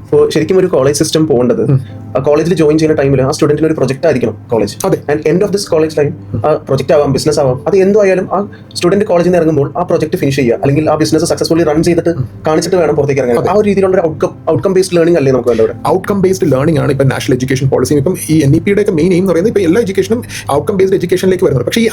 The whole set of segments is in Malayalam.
ഇപ്പോൾ ശരിക്കും ഒരു കോളേജ് സിസ്റ്റം പോകേണ്ടത് കോളേജിൽ ജോയിൻ ചെയ്യുന്ന ടൈമിൽ ആ സ്റ്റുഡന്റിന് ഒരു പ്രൊജക്ട് ആയിരിക്കണം കോളേജ്. അതെ. And end of this college time ആ പ്രൊജക്ട് ആവാം, ബിസിനസ് ആവാം, അത് എന്തായാലും ആ സ്റ്റുഡന്റ് കോളേജിൽ നിന്ന് ഇറങ്ങുമ്പോൾ ആ പ്രൊജക്ട് ഫിനിഷ് ചെയ്യുക, അല്ലെങ്കിൽ ആ ബിസിനസ് സക്സസ്ഫുള്ളി റൺ ചെയ്തിട്ട് കാണിച്ചിട്ട് വേണം പുറത്തേക്ക് ഇറങ്ങാൻ. ആ ഒരു രീതിയിലുള്ള ഔട്ട്കം ബേസ്ഡ് ലേണിംഗ് അല്ലേ നമുക്ക് വേണ്ടത്? ഔട്ട്കം ബേസ്ഡ് ലേണിംഗ് ആണ് ഇപ്പം നാഷണൽ എഡ്യൂക്കേഷൻ പോളിസിയും ഇപ്പം ഈ NEP-യുടെ ഒക്കെ മെയിൻ എയിം എന്ന് പറയുന്നത് ഇപ്പം എല്ലാ എഡ്യൂക്കേഷനും ഔട്ട്കം ബേസ്ഡ് എഡ്യൂക്കേഷനിലേക്ക് വരുന്നത്. പക്ഷേ ഈ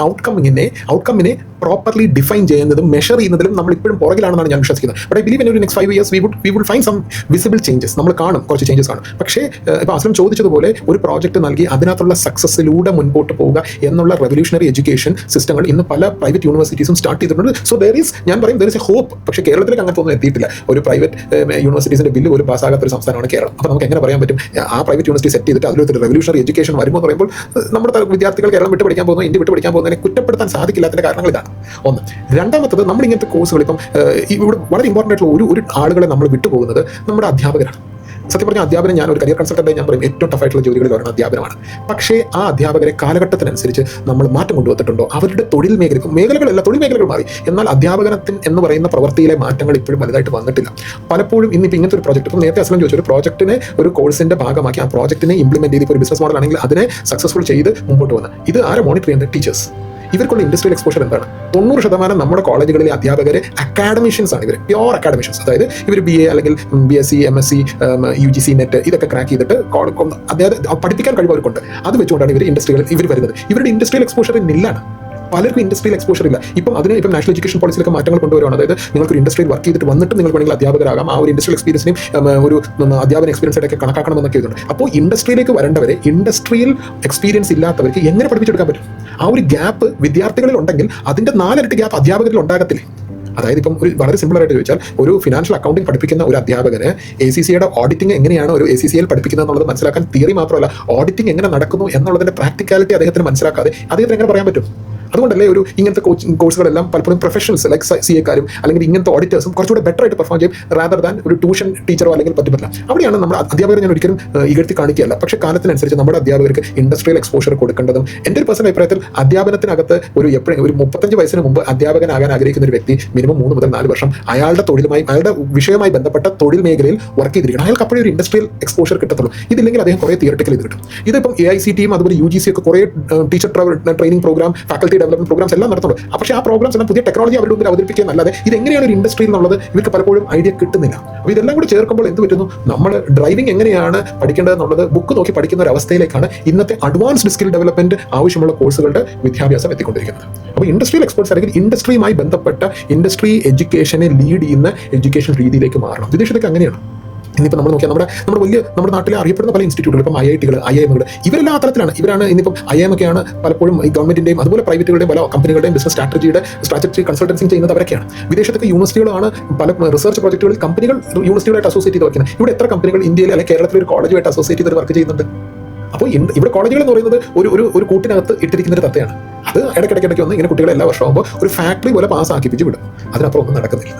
ഔട്ട്കമ്മിനെ പ്രോപ്പർലി ഡിഫൈൻ ചെയ്യുന്നതും മെഷർ ചെയ്യുന്നതിലും നമ്മൾ ഇപ്പോഴും പുറകിലാണെന്നാണ് ഞാൻ വിശ്വസിക്കുന്നത്. ബട്ട് ഐ ബിലീവ് ഇൻ ഒരു next 5 years we would find some visible changes. നമ്മൾ കാണും, കുറച്ച് ചേഞ്ചസ് കാണും. പക്ഷേ ഇപ്പോൾ അസ്ലം ചോദിച്ചതുപോലെ ഒരു പ്രോജക്റ്റ് നൽകി അതിനകത്തുള്ള സക്സസ്സിലൂടെ മുൻപോട്ട് പോവുക എന്നുള്ള റെവല്യൂഷണറി എഡ്യൂക്കേഷൻ സിസ്റ്റങ്ങൾ ഇന്ന് പല പ്രൈവറ്റ് യൂണിവേഴ്സിറ്റീസും സ്റ്റാർട്ട് ചെയ്തിട്ടുണ്ട്. So there is a hope. പക്ഷേ കേരളത്തിലേക്ക് അങ്ങനത്തെ ഒന്നും എത്തിയിട്ടില്ല. ഒരു പ്രൈവറ്റ് യൂണിവേഴ്സിറ്റീസിന്റെ ബില്ല് ഒരു പാസ്സാകാത്ത ഒരു സംസ്ഥാനമാണ് കേരളം. അപ്പോൾ നമുക്ക് എങ്ങനെ പറയാൻ പറ്റും ആ പ്രൈവറ്റ് യൂണിവേഴ്സിറ്റി സെറ്റ് ചെയ്തിട്ട് അതിലൊരു റെവല്യൂഷണറി എഡ്യൂക്കേഷൻ വരുമ്പോൾ എന്ന് പറയുമ്പോൾ നമ്മുടെ വിദ്യാർത്ഥികൾ കേരളം വിട്ട് പഠിക്കാൻ പോകുന്നു, ഇന്ത്യ വിട്ട് പഠിക്കാൻ പോകുന്നതിനെ കുറ്റപ്പെടുത്താൻ സാധിക്കില്ലാത്തതിന്റെ കാരണങ്ങൾ ഇതാണ്. ഒന്ന്. രണ്ടാമത്തത്, നമ്മൾ ഇങ്ങനത്തെ കോഴ്സുകൾ ഇപ്പം ഇവിടെ വളരെ ഇമ്പോർട്ടൻ്റ് ആയിട്ടുള്ള ഒരു ആളുകളെ നമ്മൾ വിട്ടുപോകുന്നത് നമ്മുടെ അധ്യാപകരാണ്. സത്യം പറഞ്ഞാൽ അധ്യാപനം, ഞാൻ ഒരു കരിയർ കൺസൾട്ടൻ്റായി ഞാൻ പറയും ഏറ്റവും ടഫായിട്ടുള്ള ജോലികളിൽ പറയുന്ന അധ്യാപനമാണ്. പക്ഷേ ആ അധ്യാപകരെ കാലഘട്ടത്തിനനുസരിച്ച് നമ്മൾ മാറ്റം കൊണ്ടുവന്നിട്ടുണ്ടോ? അവരുടെ തൊഴിൽ മേഖലകളല്ല, തൊഴിൽ മേഖലകൾ മാറി. എന്നാൽ അധ്യാപനത്തിന് എന്ന് പറയുന്ന പ്രവൃത്തിയിലെ മാറ്റങ്ങൾ ഇപ്പോഴും വലുതായിട്ട് വന്നിട്ടില്ല. പലപ്പോഴും ഇന്നിപ്പോൾ ഇങ്ങനത്തെ ഒരു പ്രോജക്റ്റ്, ഇപ്പം നേരത്തെ അസ്ലം ചോദിച്ചു, ഒരു പ്രോജക്റ്റിനെ ഒരു കോഴ്സിന്റെ ഭാഗമാക്കി ആ പ്രോജക്റ്റിനെ ഇംപ്ലിമെന്റ് ചെയ്ത് ഇപ്പോൾ ഒരു ബിസിനസ് മോഡൽ ആണെങ്കിൽ അതിനെ സക്സസ്ഫുൾ ചെയ്ത് മുമ്പോട്ട് വന്ന ഇത് ആരെ മോണിറ്റർ ചെയ്യുന്നത്? ടീച്ചേഴ്സ്. ഇവർക്കുള്ള ഇൻഡസ്ട്രിയൽ എക്സ്പോഷർ എന്താണ്? 90% നമ്മുടെ കോളേജുകളിലെ അധ്യാപകരെ അക്കാഡമിഷ്യൻസ് ആണ്. ഇവർ പ്യോർ അക്കാഡമിഷ്യൻസ്. അതായത് ഇവർ BA അല്ലെങ്കിൽ BSc MSc UGC നെറ്റ് ഇതൊക്കെ ക്രാക്ക് ചെയ്തിട്ട് അതായത് പഠിപ്പിക്കാൻ കഴിവ് അവർക്കുണ്ട്. അത് വെച്ചുകൊണ്ടാണ് ഇവർ വരുന്നത്. ഇവരുടെ ഇൻഡസ്ട്രിയൽ എക്സ്പോഷർ ഇല്ലാണ്. പലർക്കും ഇൻഡസ്ട്രിയൽ എക്സ്പോഷർ ഇല്ല. ഇപ്പം നാഷണൽ എഡ്യൂക്കേഷൻ പോളിസിയിലൊക്കെ മാറ്റങ്ങൾ കൊണ്ടുവരുവാണ്. അതായത് നിങ്ങൾക്ക് ഇൻഡസ്ട്രിയിൽ വർക്ക് ചെയ്തിട്ട് വന്നിട്ട് നിങ്ങൾക്ക് വേണമെങ്കിൽ അധ്യാപകരാകാം. ആ ഒരു ഇൻഡസ്ട്രിയൽ എക്സ്പീരിയൻസിനും ഒരു അധ്യാപന എക്സ്പീരിയൻസ് ആയിട്ടൊക്കെ കണക്കാക്കണമെന്നൊക്കെ ഇതുണ്ട്. അപ്പോൾ ഇൻഡസ്ട്രിയിലേക്ക് വരേണ്ടവരെ ഇൻഡസ്ട്രിയൽ എക്സ്പീരിയൻസ് ഇല്ലാത്തവർക്ക് എങ്ങനെ പഠിപ്പിച്ചെടുക്കാൻ പറ്റും? ആ ഒരു ഗ്യാപ്പ് വിദ്യാർത്ഥികളിൽ ഉണ്ടെങ്കിൽ അതിന്റെ 4 ഇരട്ടി ഗ്യാപ്പ് അധ്യാപകരിൽ ഉണ്ടാകത്തില്ലേ? അതായത് ഇപ്പം ഒരു വളരെ സിമ്പിൾ ആയിട്ട് ചോദിച്ചാൽ, ഒരു ഫിനാൻഷ്യൽ അക്കൗണ്ടിംഗ് പഠിപ്പിക്കുന്ന ഒരു അധ്യാപകന് ACCയുടെ ഓഡിറ്റിംഗ് എങ്ങനെയാണ് ഒരു ACCയിൽ പഠിപ്പിക്കുന്നത് എന്നുള്ളത് മനസ്സിലാക്കാൻ തിയറി മാത്രമല്ല, ഓഡിറ്റിംഗ് എങ്ങനെ നടക്കുന്നു എന്നുള്ളതിന്റെ പ്രാക്ടിക്കാലിറ്റി അദ്ദേഹത്തിന് മനസ്സിലാക്കാതെ അദ്ദേഹത്തിന് എങ്ങനെ പറയാൻ പറ്റും? അതുകൊണ്ടല്ലേ ഇങ്ങനത്തെ കോഴ്സുകളെല്ലാം പലപ്പോഴും പ്രൊഫഷണൽസ് ലൈക്ക് CA-കാരും അല്ലെങ്കിൽ ഇങ്ങനത്തെ ഓഡിറ്റേഴ്സും കുറച്ചുകൂടെ ബെറ്റർ ആയിട്ട് പെർഫോം ചെയ്യും റാദർ ദാൻ ഒരു ട്യൂഷൻ ടീച്ചറോ അല്ലെങ്കിൽ പറ്റില്ല. അവിടെയാണ് നമ്മുടെ അധ്യാപകരെ ഞാൻ ഒരിക്കലും ഇകഴ്ത്തി കാണിക്കുകയല്ല. പക്ഷേ കാലത്തിനനുസരിച്ച് നമ്മുടെ അധ്യാപകർക്ക് ഇൻഡസ്ട്രിയൽ എക്സ്പോഷർ കൊടുക്കേണ്ടതും, എൻ്റെ ഒരു പേഴ്സണൽ അഭിപ്രായത്തിൽ അധ്യാപനത്തിനകത്ത് ഒരു 35 വയസ്സിന് മുമ്പ് അധ്യാപകനാകാൻ ആഗ്രഹിക്കുന്ന ഒരു വ്യക്തി മിനിമം 3 മുതൽ 4 വർഷം അയാളുടെ വിഷയവുമായി ബന്ധപ്പെട്ട തൊഴിൽ മേഖലയിൽ വർക്ക് ചെയ്തിരിക്കണം. അയാൾക്ക് അപ്പോഴേ ഒരു ഇൻഡസ്ട്രിയൽ എക്സ്പോഷർ കിട്ടത്തുള്ളൂ. ഇതില്ലെങ്കിൽ അദ്ദേഹം കുറേ തിയറിറ്റിക്കൽ ഇത് കിട്ടും. ഇതിപ്പം AICTയും അതുപോലെ UGC ഒക്കെ കുറേ teacher training program, faculty development programs എല്ലാം നടത്തുന്നുണ്ട്. പക്ഷേ ആ പ്രോഗ്രാംസ് എല്ലാം പുതിയ ടെക്നോളജി അവരുടെ മുമ്പിൽ അവതരിപ്പിക്കുക എന്നല്ലാതെ ഇതെങ്ങനെയാണ് ഒരു ഇൻഡസ്ട്രി എന്നുള്ളത് ഇവർക്ക് പലപ്പോഴും ഐഡിയ കിട്ടുന്നില്ല. അപ്പോൾ ഇതെല്ലാം കൂടി ചേർക്കുമ്പോൾ എന്ത് പറ്റുന്നു? നമ്മൾ ഡ്രൈവിംഗ് എങ്ങനെയാണ് പഠിക്കേണ്ടതെന്നുള്ളത് ബുക്ക് നോക്കി പഠിക്കുന്ന ഒരു അവസ്ഥയിലേക്കാണ് ഇന്നത്തെ അഡ്വാൻസ്ഡ് സ്കിൽ ഡെവലപ്മെന്റ് ആവശ്യമുള്ള കോഴ്സുകളുടെ വിദ്യാഭ്യാസം എത്തിക്കൊണ്ടിരിക്കുന്നത്. അപ്പോൾ ഇൻഡസ്ട്രിയൽ എക്സ്പേർട്സ് അല്ലെങ്കിൽ ഇൻഡസ്ട്രിയുമായി ബന്ധപ്പെട്ട ഇൻഡസ്ട്രി എഡ്യൂക്കേഷനെ ലീഡ് ചെയ്യുന്ന എഡ്യൂക്കേഷൻ രീതിയിലേക്ക് മാറണം. വിദേശത്തൊക്കെ അങ്ങനെയാണ്. ഇന്നിപ്പോൾ നമ്മൾ നോക്കിയാൽ നമ്മുടെ നാട്ടിലെ അറിയപ്പെടുന്ന പല ഇൻസ്റ്റിറ്റ്യൂട്ടുകൾ, ഇപ്പം IIT-കൾ, IIM-കൾ, ഇവരെല്ലാം ആ തരത്തിലാണ്. ഇവരാണ് ഇന്നിപ്പം IIM ഒക്കെയാണ് പലപ്പോഴും ഈ ഗവൺമെന്റിന്റെയും അതുപോലെ പ്രൈവറ്റുകളുടെയും പല കമ്പനികളുടെയും ബിസിനസ് സ്ട്രാറ്റജി കൺസൾട്ടൻസി ചെയ്യുന്നത് അവരൊക്കെയാണ്. വിദേശത്തൊക്കെ യൂണിവേഴ്സിറ്റികളാണ് പല റിസർച്ച് പ്രോജക്റ്റുകളിൽ കമ്പനികൾ യൂണിവേഴ്സിറ്റികളായിട്ട് അസോസിയേറ്റ് ചെയ്ത് വയ്ക്കുന്നത്. ഇവിടെ എത്ര കമ്പനികൾ ഇന്ത്യയിൽ അല്ലെങ്കിൽ കേരളത്തിൽ ഒരു കോളേജുമായിട്ട് അസോസിയേറ്റ് ചെയ്ത് വർക്ക് ചെയ്യുന്നുണ്ട്? അപ്പോൾ ഇവിടെ കോളേജുകൾ എന്ന് പറയുന്നത് ഒരു കൂട്ടിനകത്ത് ഇട്ടിരിക്കുന്ന ഒരു തത്തയാണ്. അത് ഇടയ്ക്കിടയ്ക്ക് വന്ന് ഇങ്ങനെ കുട്ടികളെ എല്ലാ വർഷമാകുമ്പോൾ ഒരു ഫാക്ടറി പോലെ പാസ്സാക്കിപ്പിച്ച് വിടും. അതിനപ്പുറം ഒന്നും നടക്കുന്നില്ല.